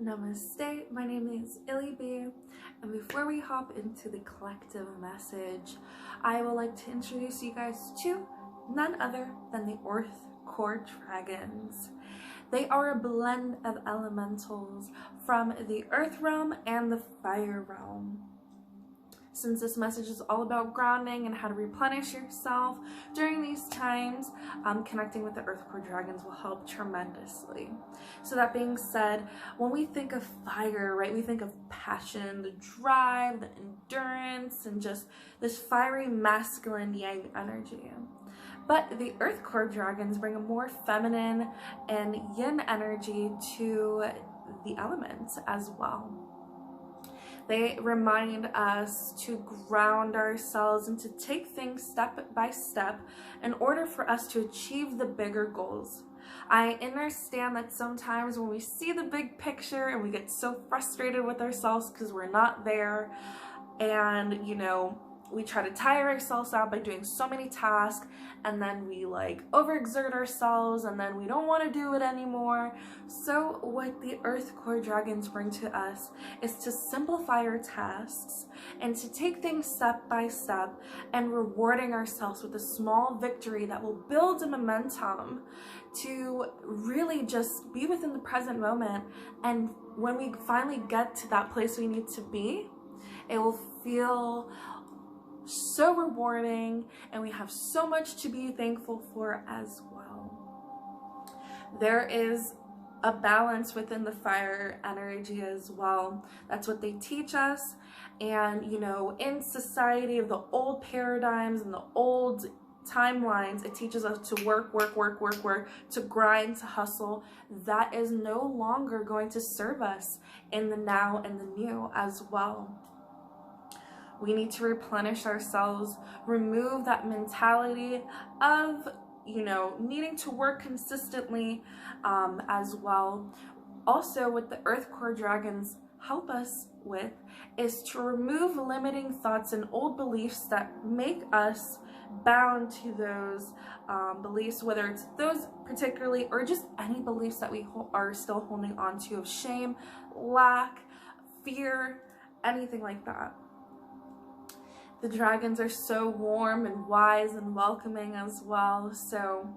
Namaste, my name is Illy B, and before we hop into the collective message, I would like to introduce you guys to none other than the Earth Core Dragons. They are a blend of elementals from the Earth realm and the Fire realm. Since this message is all about grounding and how to replenish yourself during these times, connecting with the Earth Core Dragons will help tremendously. So that being said, when we think of fire, right, we think of passion, the drive, the endurance, and just this fiery masculine yang energy. But the Earth Core Dragons bring a more feminine and yin energy to the elements as well. They remind us to ground ourselves and to take things step by step in order for us to achieve the bigger goals. I understand that sometimes when we see the big picture and we get so frustrated with ourselves because we're not there, and we try to tire ourselves out by doing so many tasks, and then we overexert ourselves, and then we don't want to do it anymore. So what the Earth Core Dragons bring to us is to simplify our tasks and to take things step by step and rewarding ourselves with a small victory that will build a momentum to really just be within the present moment. And when we finally get to that place we need to be, it will feel so rewarding, and we have so much to be thankful for as well. There is a balance within the fire energy as well. That's what they teach us. And in society of the old paradigms and the old timelines, it teaches us to work, to grind, to hustle. That is no longer going to serve us in the now and the new as well. We need to replenish ourselves, remove that mentality of, needing to work consistently as well. Also, what the Earth Core Dragons help us with is to remove limiting thoughts and old beliefs that make us bound to those beliefs, whether it's those particularly or just any beliefs that we are still holding on to of shame, lack, fear, anything like that. The dragons are so warm and wise and welcoming as well. So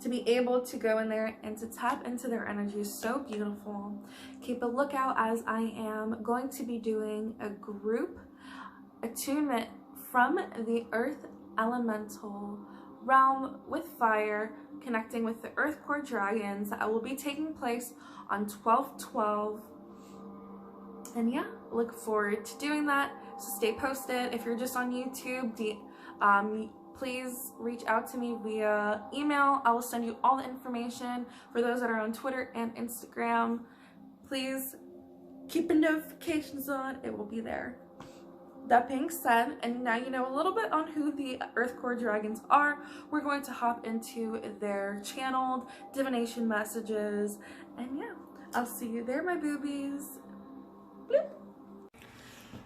to be able to go in there and to tap into their energy is so beautiful. Keep a lookout, as I am going to be doing a group attunement from the Earth Elemental realm with fire, connecting with the Earth Core Dragons. That will be taking place on 12/12. And yeah, look forward to doing that. So stay posted. If you're just on YouTube, please reach out to me via email. I will send you all the information. For those that are on Twitter and Instagram, please keep the notifications on. It will be there. That being said, and now you know a little bit on who the Earth Core Dragons are, we're going to hop into their channeled divination messages. And yeah, I'll see you there, my boobies. Bloop.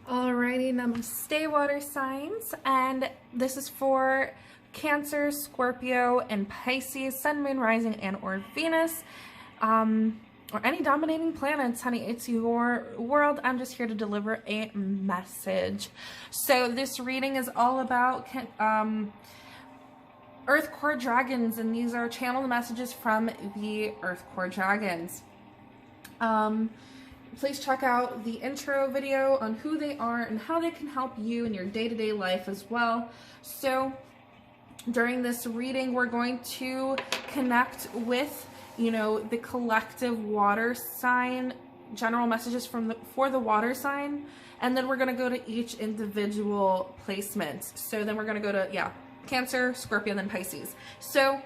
Alrighty, namaste water signs, and this is for Cancer, Scorpio, and Pisces, Sun, Moon, Rising, and or Venus, or any dominating planets, honey. It's your world. I'm just here to deliver a message. So this reading is all about Earth Core Dragons, and these are channeled messages from the Earth Core Dragons. Please check out the intro video on who they are and how they can help you in your day-to-day life as well. So during this reading, we're going to connect with, the collective water sign, general messages for the water sign, and then we're going to go to each individual placement. So then we're going to go to, Cancer, Scorpio, and then Pisces. So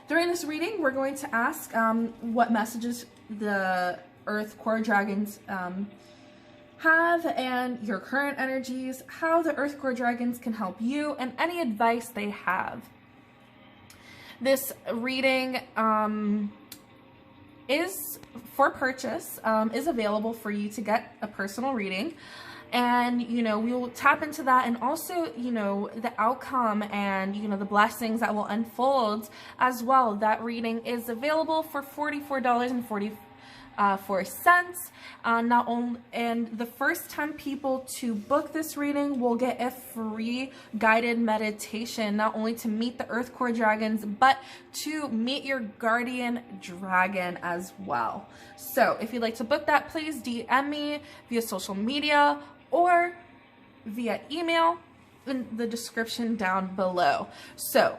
during this reading, we're going to ask what messages the Earth Core Dragons have, and your current energies, how the Earth Core Dragons can help you, and any advice they have. This reading is for purchase, is available for you to get a personal reading. And, we will tap into that, and also, the outcome and, the blessings that will unfold as well. That reading is available for $44.44 for scents. Not only, and the first 10 people to book this reading will get a free guided meditation, not only to meet the earth core dragons, but to meet your guardian dragon as well. So if you'd like to book that, please DM me via social media or via email in the description down below. So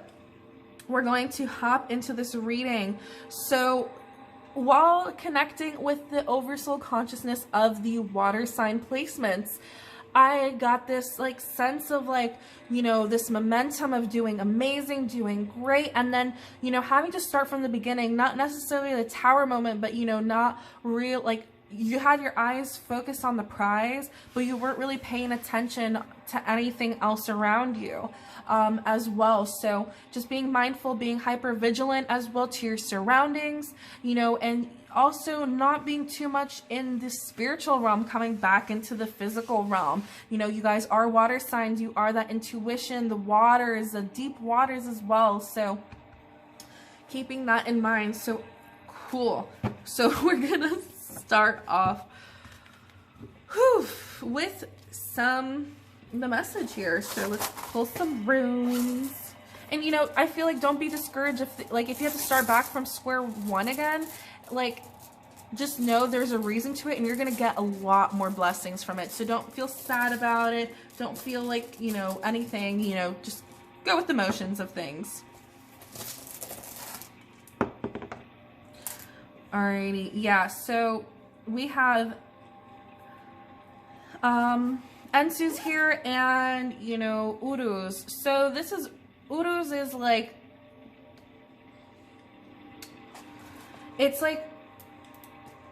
we're going to hop into this reading. So while connecting with the oversoul consciousness of the water sign placements, I got this like sense of like, you know, this momentum of doing amazing, doing great, and then, you know, having to start from the beginning, not necessarily the tower moment, but, you know, not real, like, you had your eyes focused on the prize, but you weren't really paying attention to anything else around you as well. So just being mindful, being hyper vigilant as well to your surroundings, you know, and also not being too much in the spiritual realm, coming back into the physical realm. You know, you guys are water signs. You are that intuition, the waters, the deep waters as well. So keeping that in mind. So cool. So we're gonna start off with the message here. So let's pull some runes. And you know, I feel like don't be discouraged if if you have to start back from square one again. Like, just know there's a reason to it, and you're gonna get a lot more blessings from it. So don't feel sad about it. Don't feel like, you know, anything, you know, just go with the motions of things. Alrighty, yeah, so we have Ensus here and, you know, Uruz. So this is, Uruz is like, it's like,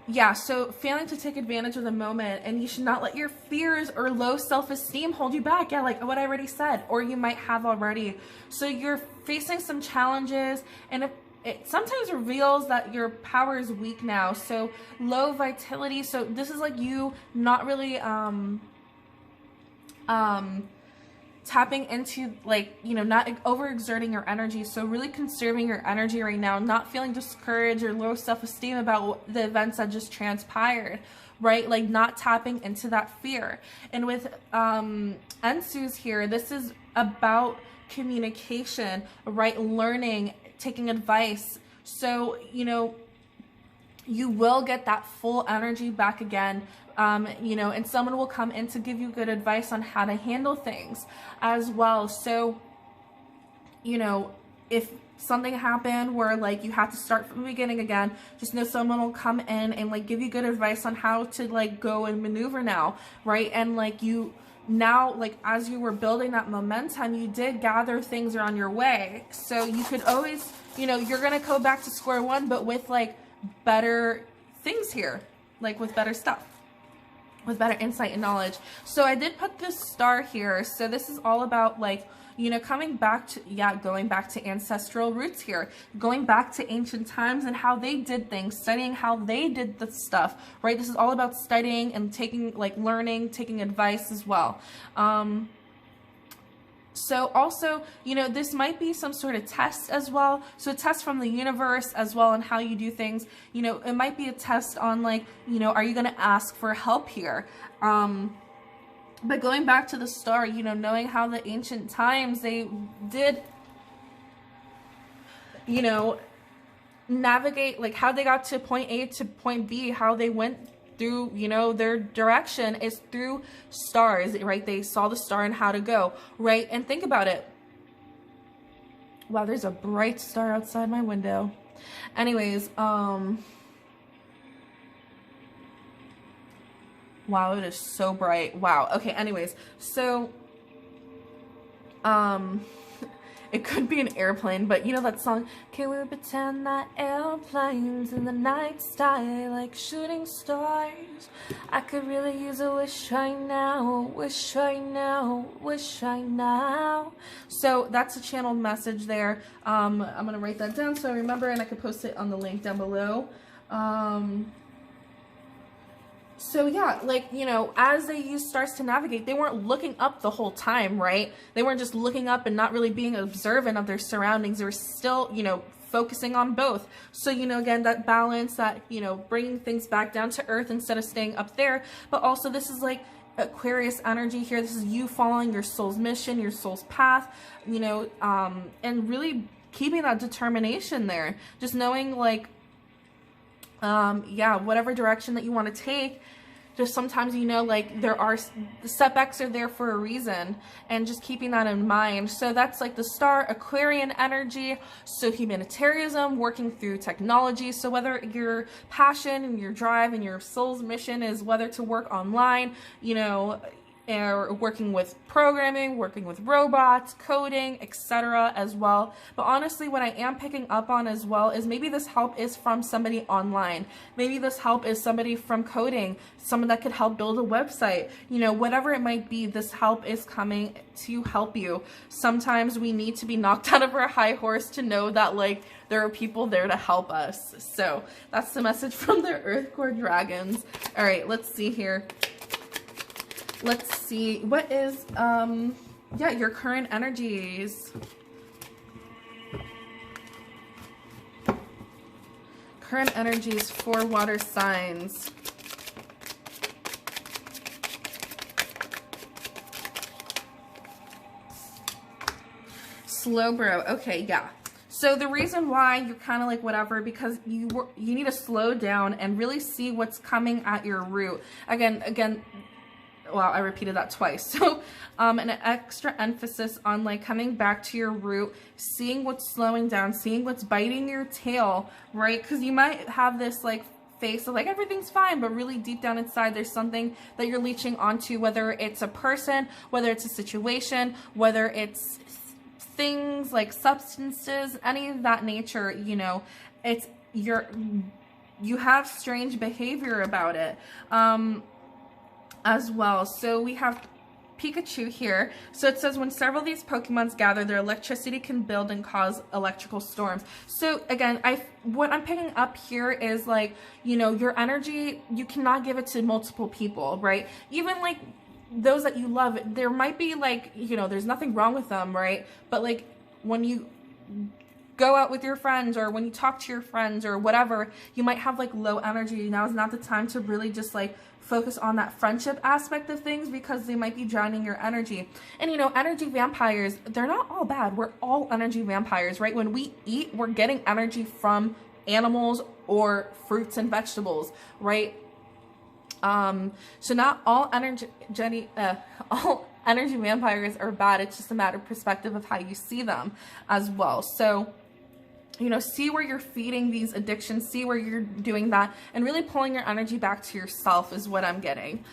yeah, so failing to take advantage of the moment, and you should not let your fears or low self-esteem hold you back. Yeah, like what I already said, or you might have already. So you're facing some challenges, and if it sometimes reveals that your power is weak now. So low vitality. So this is like you not really tapping into, like, you know, not overexerting your energy. So really conserving your energy right now, not feeling discouraged or low self-esteem about the events that just transpired, right? Like not tapping into that fear. And with Ensus here, this is about communication, right? Learning, taking advice. So, you know, you will get that full energy back again, you know, and someone will come in to give you good advice on how to handle things as well. So, you know, if something happened where like you have to start from the beginning again, just know someone will come in and like give you good advice on how to like go and maneuver now, right? And like you now, like as you were building that momentum, you did gather things are on your way. So you could always, you know, you're gonna go back to square one, but with like better things here, like with better stuff, with better insight and knowledge. So I did put this star here. So this is all about like, you know, coming back to, yeah, going back to ancestral roots here, going back to ancient times and how they did things, studying how they did the stuff, right? This is all about studying and taking, like learning, taking advice as well. So also, you know, this might be some sort of test as well. So a test from the universe as well on how you do things. You know, it might be a test on like, you know, are you going to ask for help here? But going back to the star, you know, knowing how the ancient times they did, you know, navigate, like how they got to point A to point B, how they went through, you know, their direction is through stars, right? They saw the star and how to go, right? And think about it. Wow, there's a bright star outside my window. Anyways, wow, it is so bright. Wow. Okay, anyways, so it could be an airplane, but you know that song, can we pretend that airplanes in the night sky like shooting stars? I could really use a wish right now, wish right now, wish right now. So that's a channeled message there. I'm gonna write that down so I remember, and I could post it on the link down below. So yeah, like, you know, as they used stars to navigate, they weren't looking up the whole time, right? They weren't just looking up and not really being observant of their surroundings. They were still, you know, focusing on both. So, you know, again, that balance, that, you know, bringing things back down to earth instead of staying up there. But also this is like Aquarius energy here. This is you following your soul's mission, your soul's path, you know, and really keeping that determination there. Just knowing like, yeah, whatever direction that you want to take, just sometimes, you know, like the setbacks are there for a reason, and just keeping that in mind. So that's like the star Aquarian energy. So humanitarianism, working through technology. So whether your passion and your drive and your soul's mission is whether to work online, you know, or working with programming, working with robots, coding, etc. as well. But honestly, what I am picking up on as well is maybe this help is from somebody online. Maybe this help is somebody from coding, someone that could help build a website. You know, whatever it might be, this help is coming to help you. Sometimes we need to be knocked out of our high horse to know that, like, there are people there to help us. So that's the message from the Earth Core Dragons. All right, let's see here. Let's see, what is, yeah, your current energies. Current energies for water signs. Slow bro, okay, yeah. So the reason why you're kind of like whatever, because you need to slow down and really see what's coming at your root. Again, wow, I repeated that twice. So an extra emphasis on like coming back to your root, seeing what's slowing down, seeing what's biting your tail, right? Because you might have this like face of like everything's fine, but really deep down inside there's something that you're leeching onto, whether it's a person, whether it's a situation, whether it's things like substances, any of that nature. You know, it's you have strange behavior about it as well. So we have Pikachu here. So it says when several of these Pokemons gather, their electricity can build and cause electrical storms. So again, what I'm picking up here is like, you know, your energy, you cannot give it to multiple people, right? Even like those that you love, there might be like, you know, there's nothing wrong with them, right? But like when you go out with your friends or when you talk to your friends or whatever, you might have like low energy. Now is not the time to really just like focus on that friendship aspect of things, because they might be drowning your energy. And you know, energy vampires, they're not all bad. We're all energy vampires, right? When we eat, we're getting energy from animals or fruits and vegetables, right? So not all energy vampires are bad. It's just a matter of perspective of how you see them as well. So, you know, see where you're feeding these addictions, see where you're doing that, and really pulling your energy back to yourself is what I'm getting.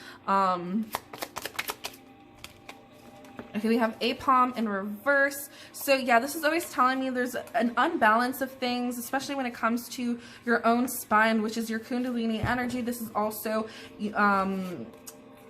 Okay, we have Apom in reverse. So yeah, this is always telling me there's an unbalance of things, especially when it comes to your own spine, which is your Kundalini energy. This is also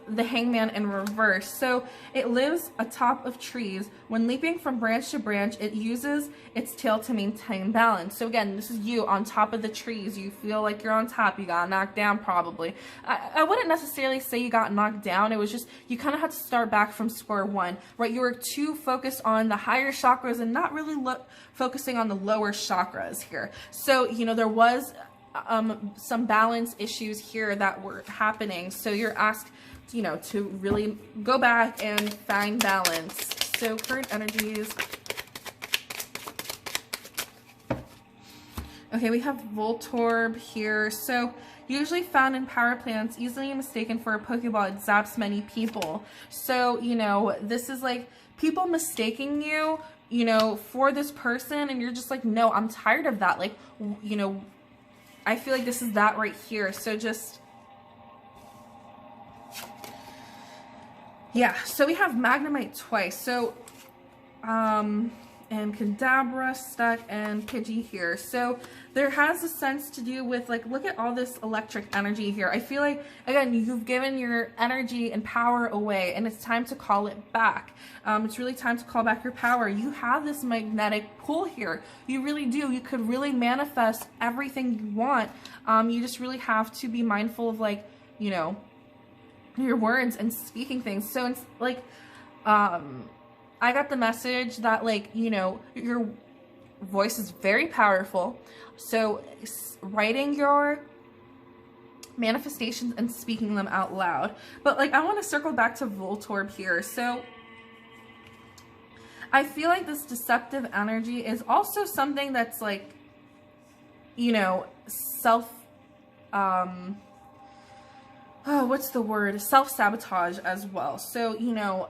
the Hangman in reverse. So it lives atop of trees. When leaping from branch to branch, it uses its tail to maintain balance. So again, this is you on top of the trees. You feel like you're on top. You got knocked down probably. I wouldn't necessarily say you got knocked down. It was just you kind of had to start back from square one, right? You were too focused on the higher chakras and not really focusing on the lower chakras here. So, you know, there was some balance issues here that were happening. So you're asked, you know, to really go back and find balance. So current energies. Okay, we have Voltorb here. So usually found in power plants, easily mistaken for a Pokeball, it zaps many people. So, you know, this is like people mistaking you, you know, for this person, and you're just like, no, I'm tired of that. Like, you know, I feel like this is that right here. So just, yeah, so we have Magnemite twice. So, and Kadabra, Stuck, and Pidgey here. So there has a sense to do with, like, look at all this electric energy here. I feel like, again, you've given your energy and power away, and it's time to call it back. It's really time to call back your power. You have this magnetic pull here. You really do. You could really manifest everything you want. You just really have to be mindful of, like, you know, your words and speaking things. So it's like, I got the message that, like, you know, voice is very powerful. So writing your manifestations and speaking them out loud. But like, I want to circle back to Voltorb here. So I feel like this deceptive energy is also something that's like, you know, what's the word? Self-sabotage as well. So, you know,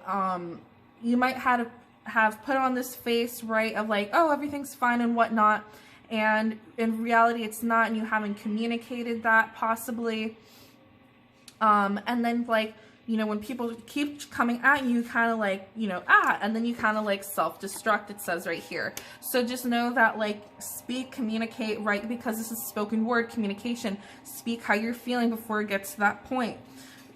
you might have put on this face, right, of like, oh, everything's fine and whatnot. And in reality, it's not, and you haven't communicated that possibly. And then like, you know, when people keep coming at you, kind of like, you know, and then you kind of like self-destruct, it says right here. So just know that like, speak, communicate, right? Because this is spoken word communication. Speak how you're feeling before it gets to that point.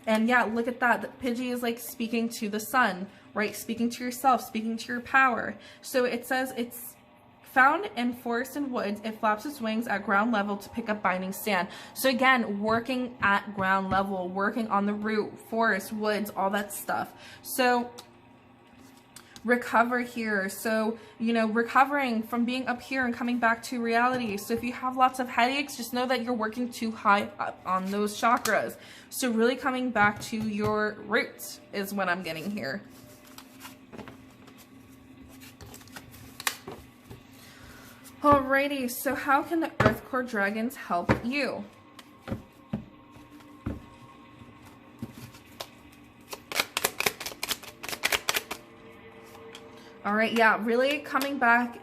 And yeah, look at that. The Pidgey is like speaking to the sun, right? Speaking to yourself, speaking to your power. So it says it's found in forests and woods. It flaps its wings at ground level to pick up binding sand. So again, working at ground level, working on the root, forest, woods, all that stuff. So recover here. So, you know, recovering from being up here and coming back to reality. So if you have lots of headaches, just know that you're working too high up on those chakras. So really coming back to your roots is what I'm getting here. Alrighty, so how can the Earth Core Dragons help you? Alright, yeah, really coming back,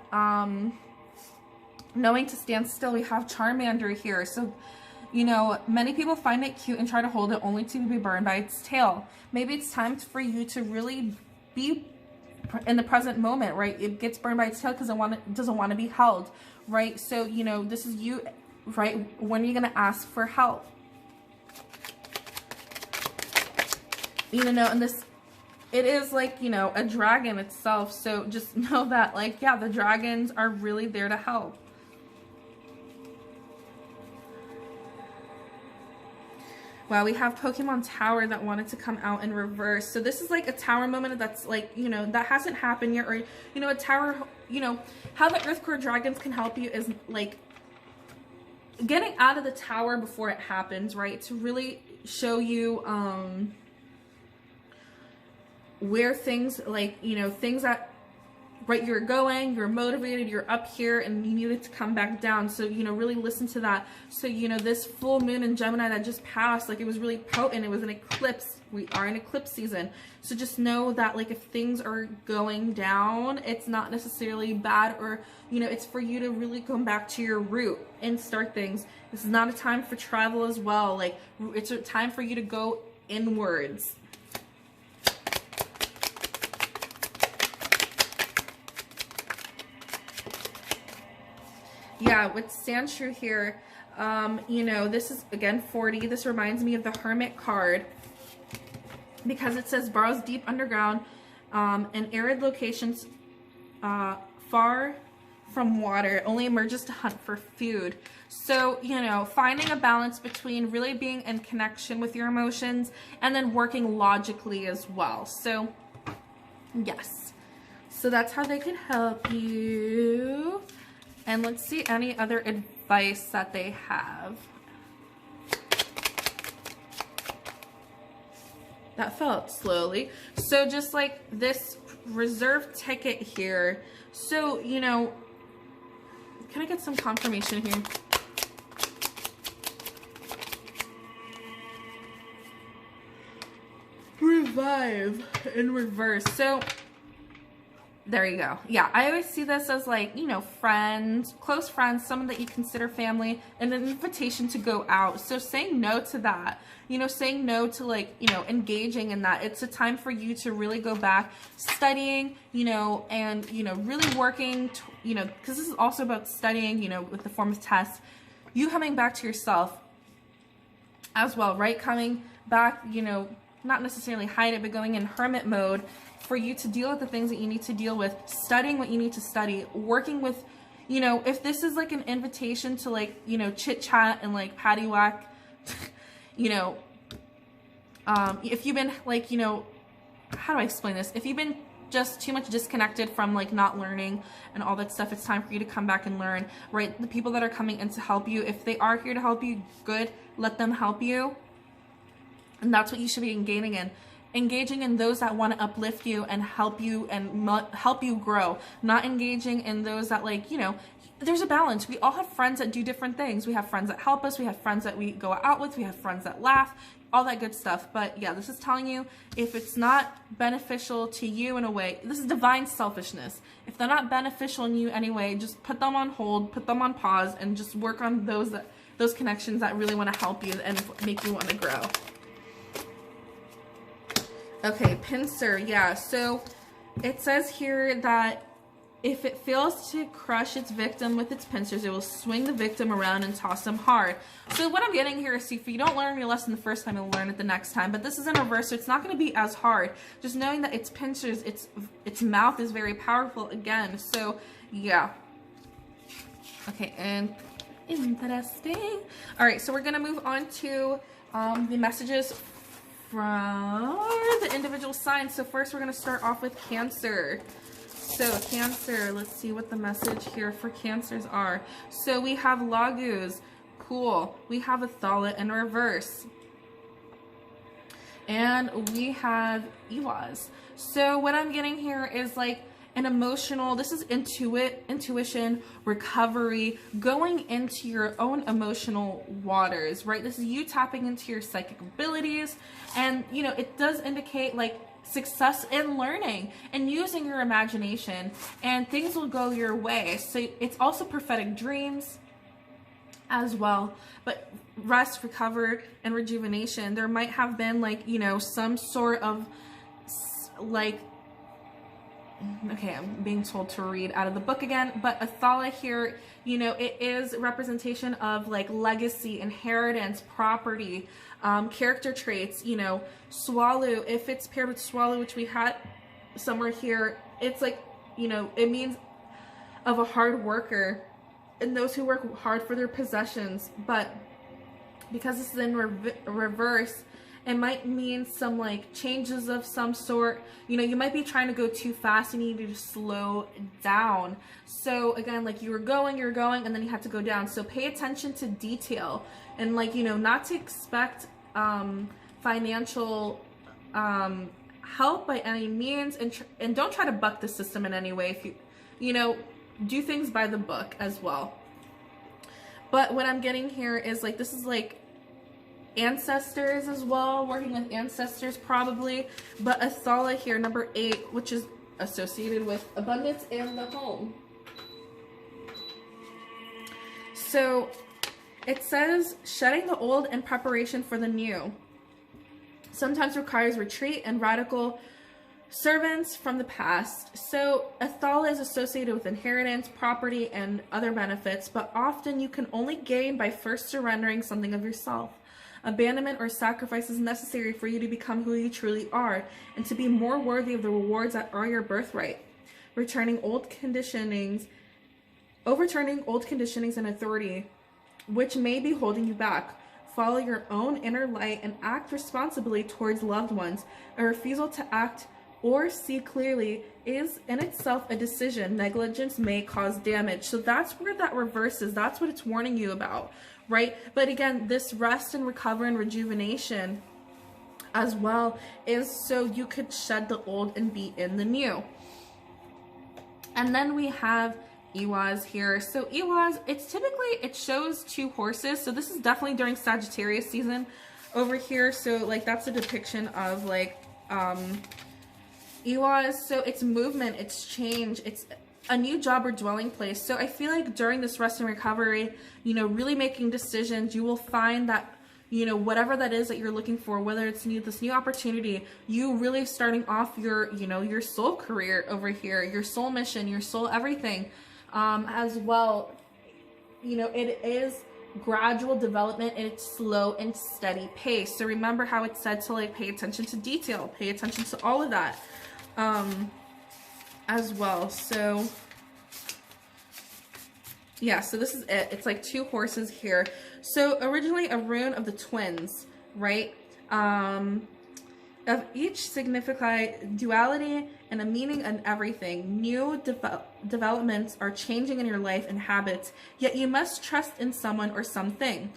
knowing to stand still. We have Charmander here. So, you know, many people find it cute and try to hold it only to be burned by its tail. Maybe it's time for you to really be in the present moment, right? It gets burned by its tail because it doesn't want to be held, right? So, you know, this is you, right? When are you going to ask for help? You know, and this, it is like, you know, a dragon itself. So just know that, like, yeah, the dragons are really there to help. Wow, we have Pokemon Tower that wanted to come out in reverse. So this is like a tower moment that's like, you know, that hasn't happened yet. Or, you know, a tower, you know, how the Earth Core Dragons can help you is like getting out of the tower before it happens, right? To really show you where things like, you know, things that, right, you're going, you're motivated, you're up here, and you needed to come back down. So, you know, really listen to that. So, you know, this full moon in Gemini that just passed, like, it was really potent. It was an eclipse. We are in eclipse season. So just know that, like, if things are going down, it's not necessarily bad, or, you know, it's for you to really come back to your root and start things. This is not a time for travel as well. Like, it's a time for you to go inwards. Yeah, with Sandshrew here, you know, this is, again, 40. This reminds me of the Hermit card because it says burrows deep underground in arid locations far from water. It only emerges to hunt for food. So, you know, finding a balance between really being in connection with your emotions and then working logically as well. So, yes. So that's how they can help you. And let's see any other advice that they have. That fell out slowly. So just like this reserve ticket here. So, you know, can I get some confirmation here? Revive in reverse. So there you go. Yeah, I always see this as like, you know, friends, close friends, someone that you consider family, and an invitation to go out. So saying no to that, you know, saying no to like, you know, engaging in that. It's a time for you to really go back studying, you know, and, you know, really working, you know, because this is also about studying, you know, with the form of tests, you coming back to yourself as well, right? Coming back, you know, not necessarily hide it, but going in hermit mode for you to deal with the things that you need to deal with, studying what you need to study, working with, you know, if this is like an invitation to like, you know, chit chat and like paddywhack, you know, if you've been like, you know, how do I explain this? If you've been just too much disconnected from like not learning and all that stuff. It's time for you to come back and learn, right? The people that are coming in to help you, if they are here to help you, good, let them help you. And that's what you should be engaging in those that want to uplift you and help you grow, not engaging in those that, like, you know, there's a balance. We all have friends that do different things. We have friends that help us. We have friends that we go out with. We have friends that laugh, all that good stuff. But yeah, this is telling you, if it's not beneficial to you in a way, this is divine selfishness. If they're not beneficial in you anyway, just put them on hold, put them on pause, and just work on those connections that really want to help you and make you want to grow. Okay, pincer, yeah, so it says here that if it fails to crush its victim with its pincers, it will swing the victim around and toss them hard. So what I'm getting here is, see, if you don't learn your lesson the first time, you'll learn it the next time. But this is in reverse, so it's not going to be as hard. Just knowing that its pincers, its mouth is very powerful again. So, yeah. Okay, and interesting. All right, so we're going to move on to the messages from the individual signs. So first we're going to start off with Cancer. So Cancer, let's see what the message here for Cancers are. So we have Laguz, cool. We have Athala in reverse. And we have Iwaz. So what I'm getting here is like an emotional, this is intuition, recovery, going into your own emotional waters, right? This is you tapping into your psychic abilities. And, you know, it does indicate like success in learning and using your imagination, and things will go your way. So it's also prophetic dreams as well, but rest, recover, and rejuvenation. There might have been like, you know, some sort of like, okay, I'm being told to read out of the book again, but Athala here, you know, it is representation of like legacy, inheritance, property, character traits, you know. Swallow, if it's paired with swallow, which we had somewhere here, it's like, you know, it means of a hard worker and those who work hard for their possessions. But because this is in reverse, it might mean some like changes of some sort. You know, you might be trying to go too fast and you need to slow down. So again, like you're going, and then you have to go down. So pay attention to detail and, like, you know, not to expect financial help by any means, and don't try to buck the system in any way. If you know, do things by the book as well. But what I'm getting here is like, this is like ancestors as well, working with ancestors probably. But Athala here, number 8, which is associated with abundance and the home. So it says shedding the old in preparation for the new sometimes requires retreat and radical servants from the past. So Athala is associated with inheritance, property, and other benefits, but often you can only gain by first surrendering something of yourself. Abandonment or sacrifice is necessary for you to become who you truly are and to be more worthy of the rewards that are your birthright. Overturning old conditionings and authority which may be holding you back. Follow your own inner light and act responsibly towards loved ones. A refusal to act or see clearly is in itself a decision. Negligence may cause damage. So that's where that reverses. That's what it's warning you about, right? But again, this rest and recover and rejuvenation as well is so you could shed the old and be in the new. And then we have Iwaz here. So Iwaz, it's typically, it shows 2 horses. So this is definitely during Sagittarius season over here. So like that's a depiction of like Iwaz. So it's movement, it's change, it's a new job or dwelling place. So I feel like during this rest and recovery, you know, really making decisions, you will find that, you know, whatever that is that you're looking for, whether it's this new opportunity, you really starting off your, you know, your soul career over here, your soul mission, your soul everything. As well, you know, it is gradual development and it's slow and steady pace. So remember how it said to like pay attention to detail, pay attention to all of that as well. So yeah, so this is it. It's like 2 horses here. So originally a rune of the twins, right? of each signify duality and a meaning in everything. New developments are changing in your life and habits, yet you must trust in someone or something,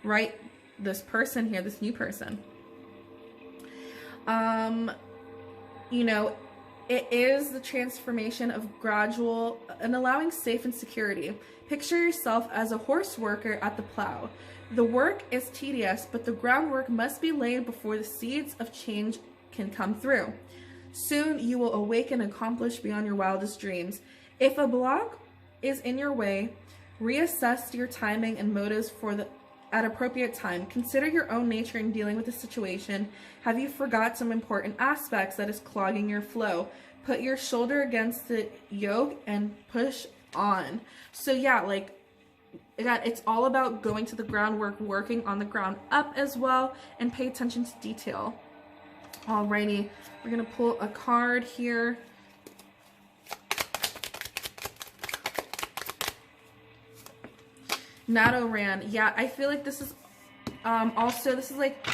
right? This person here, this new person. You know, it is the transformation of gradual and allowing safe and security. Picture yourself as a horse worker at the plow. The work is tedious, but the groundwork must be laid before the seeds of change can come through. Soon you will awaken and accomplish beyond your wildest dreams. If a block is in your way, reassess your timing and motives at appropriate time. Consider your own nature in dealing with the situation. Have you forgot some important aspects that is clogging your flow? Put your shoulder against the yoke and push on. So yeah, like, again, it's all about going to the groundwork, working on the ground up as well, and pay attention to detail. Alrighty, we're gonna pull a card here. Nadoran, yeah, I feel like this is also, this is like,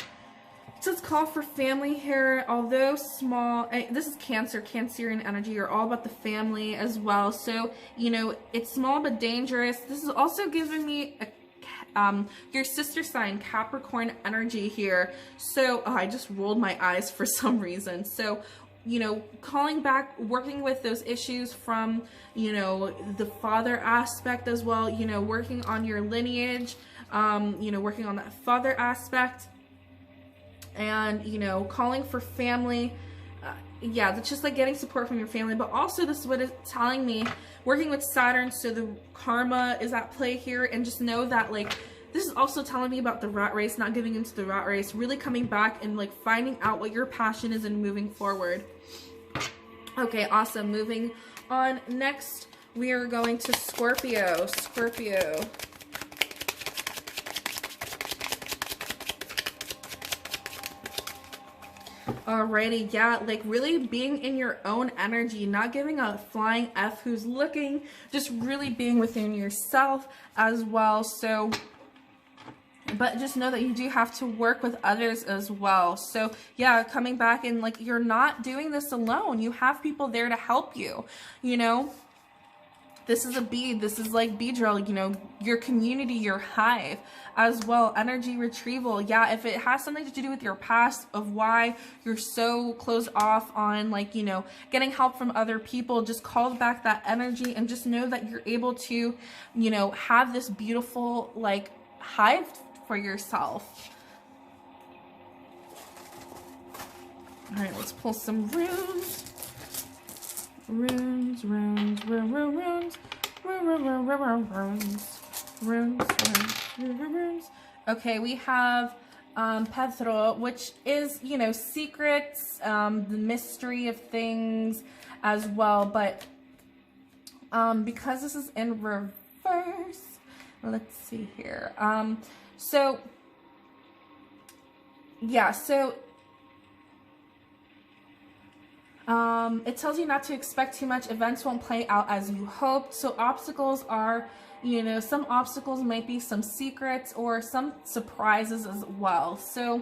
it says call for family here, although small. This is Cancer, Cancerian energy. You're all about the family as well. So, you know, it's small but dangerous. This is also giving me your sister sign, Capricorn energy here. So, I just rolled my eyes for some reason. So, you know, calling back, working with those issues from, you know, the father aspect as well, you know, working on your lineage, you know, working on that father aspect. And, you know, calling for family. Yeah, that's just like getting support from your family. But also, this is what it's telling me, working with Saturn, so the karma is at play here. And just know that, like, this is also telling me about the rat race, not giving into the rat race, really coming back and, like, finding out what your passion is and moving forward. Okay, awesome. Moving on. Next, we are going to Scorpio. Scorpio. Alrighty, yeah, like really being in your own energy, not giving a flying F who's looking, just really being within yourself as well. So, but just know that you do have to work with others as well. So yeah, coming back and like, you're not doing this alone. You have people there to help you, you know. This is a bead. This is like Beadrill, you know, your community, your hive as well. Energy retrieval. Yeah, if it has something to do with your past of why you're so closed off on, like, you know, getting help from other people, just call back that energy and just know that you're able to, you know, have this beautiful, like, hive for yourself. All right, let's pull some runes. Runes. Okay, we have Pedro, which is, you know, secrets, the mystery of things as well. But because this is in reverse, let's see here. So yeah, so it tells you not to expect too much. Events won't play out as you hoped. So obstacles are, you know, some obstacles might be some secrets or some surprises as well. So,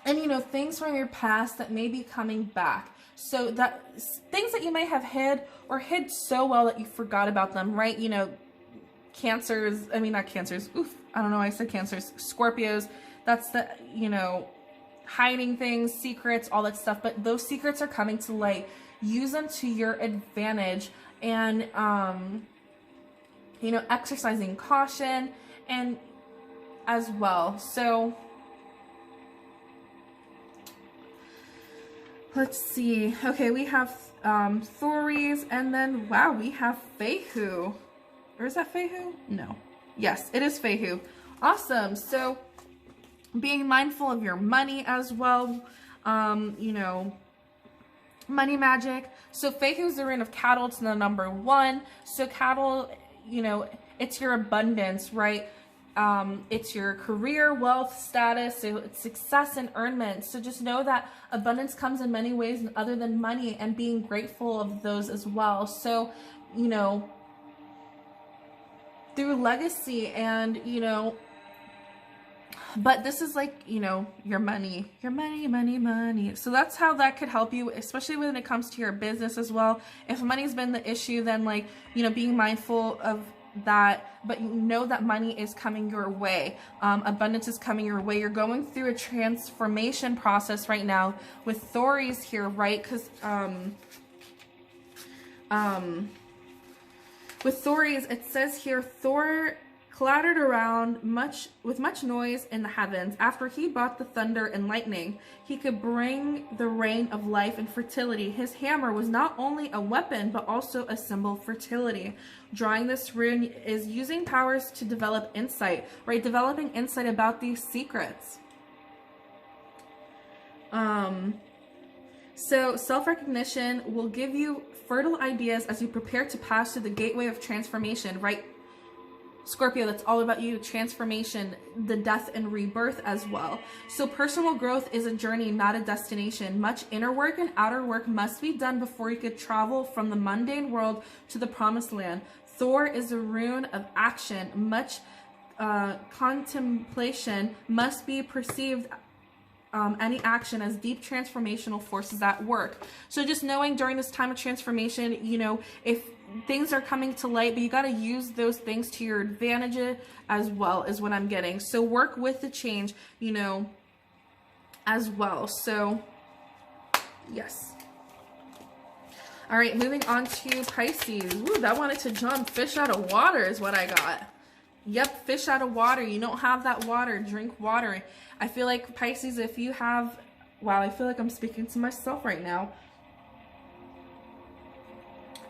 and you know, things from your past that may be coming back. So that things that you might have hid or hid so well that you forgot about them, right? You know, Cancers, I mean, not Cancers. Oof, I don't know why I said Cancers. Scorpios, that's the, you know, hiding things, secrets, all that stuff. But those secrets are coming to light. Use them to your advantage, and you know, exercising caution and as well. So let's see. Okay, we have Thories, and then wow, we have Fehu. Or is that Fehu? No. Yes, it is Fehu. Awesome. So being mindful of your money as well, you know, money magic. So Fehu is the rune of cattle. It's the number 1. So cattle, you know, it's your abundance, right? It's your career, wealth, status, so it's success and earnment. So just know that abundance comes in many ways other than money, and being grateful of those as well. So, you know, through legacy and, you know, But this is like, you know, your money, money. So that's how that could help you, especially when it comes to your business as well. If money's been the issue, then like, you know, being mindful of that, but you know that money is coming your way. Abundance is coming your way. You're going through a transformation process right now with Thories here, right? Because with Thories, it says here, Thor clattered around with much noise in the heavens. After he brought the thunder and lightning, he could bring the rain of life and fertility. His hammer was not only a weapon, but also a symbol of fertility. Drawing this rune is using powers to develop insight, right? Developing insight about these secrets. So self-recognition will give you fertile ideas as you prepare to pass through the gateway of transformation, right? Scorpio, that's all about you, transformation, the death and rebirth as well. So personal growth is a journey, not a destination. Much inner work and outer work must be done before you could travel from the mundane world to the promised land. Thor is a rune of action. Much contemplation must be perceived any action as deep transformational forces at work. So just knowing during this time of transformation, you know, if things are coming to light, but you got to use those things to your advantage as well, is what I'm getting. So work with the change, you know, as well. So yes. All right, moving on to Pisces. Ooh, that wanted to jump. Fish out of water is what I got. Yep, fish out of water. You don't have that water, drink water. I feel like Pisces, if you have, wow, I feel like I'm speaking to myself right now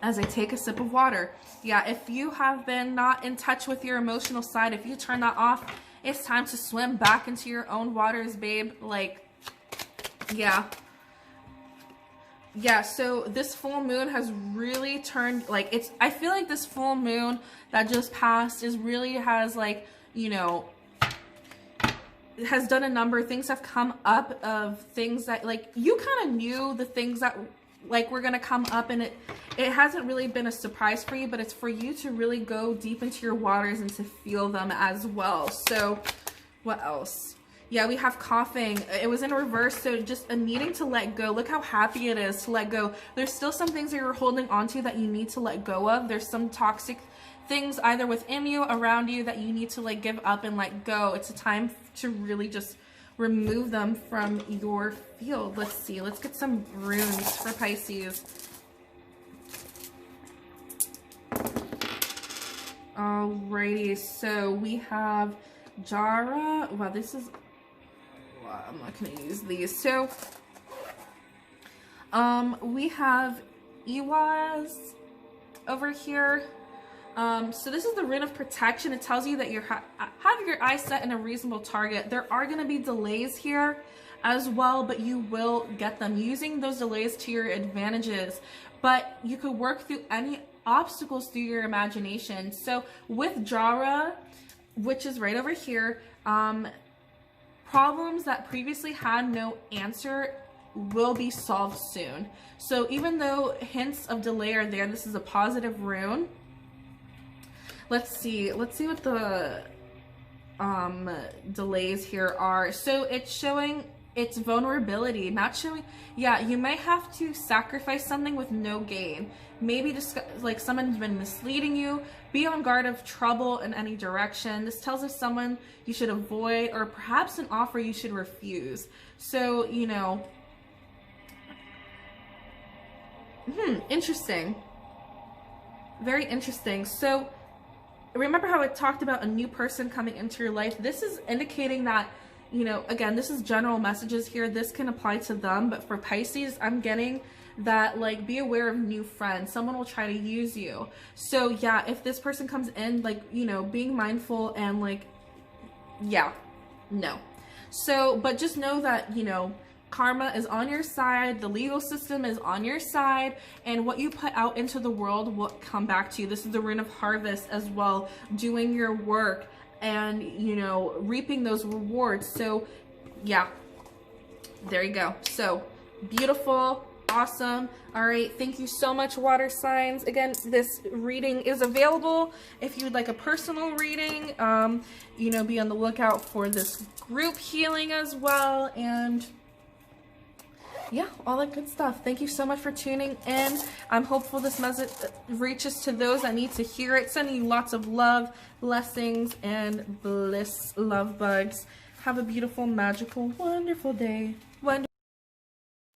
as I take a sip of water. Yeah, if you have been not in touch with your emotional side, if you turn that off, it's time to swim back into your own waters, babe. Like, yeah. Yeah, so this full moon has really turned, like, it's, I feel like this full moon that just passed is really has, like, you know, has done a number of things, have come up of things that, like, you kind of knew the things that, like, were going to come up, and it hasn't really been a surprise for you, but it's for you to really go deep into your waters and to feel them as well. So what else? Yeah, we have coughing. It was in reverse, so just a needing to let go. Look how happy it is to let go. There's still some things that you're holding onto that you need to let go of. There's some toxic things either within you, around you, that you need to like give up and let go. It's a time to really just remove them from your field. Let's see. Let's get some runes for Pisces. Alrighty, so we have Jara. Wow, this is... I'm not going to use these. So, we have Iwaz over here. So this is the rune of protection. It tells you that you have your eyes set in a reasonable target. There are going to be delays here as well, but you will get them, using those delays to your advantages. But you could work through any obstacles through your imagination. So with Jara, which is right over here, problems that previously had no answer will be solved soon. So even though hints of delay are there, this is a positive rune. Let's see what the delays here are. So it's showing its vulnerability, not showing, yeah, you might have to sacrifice something with no gain. Maybe just like someone's been misleading you. Be on guard of trouble in any direction. This tells us someone you should avoid, or perhaps an offer you should refuse. So, you know, interesting. Very interesting. So remember how I talked about a new person coming into your life? This is indicating that, you know, again, this is general messages here. This can apply to them, but for Pisces, I'm getting that, like, be aware of new friends. Someone will try to use you. So yeah, if this person comes in, like, you know, being mindful and like, yeah, no. So, but just know that, you know, karma is on your side, the legal system is on your side, and what you put out into the world will come back to you. This is the rune of harvest as well, doing your work and, you know, reaping those rewards. So yeah, there you go. So beautiful, awesome. All right, thank you so much, water signs. Again, this reading is available if you would like a personal reading. You know, be on the lookout for this group healing as well, and yeah, all that good stuff. Thank you so much for tuning in. I'm hopeful this message reaches to those that need to hear it. Sending you lots of love, blessings, and bliss, love bugs. Have a beautiful, magical, wonderful day.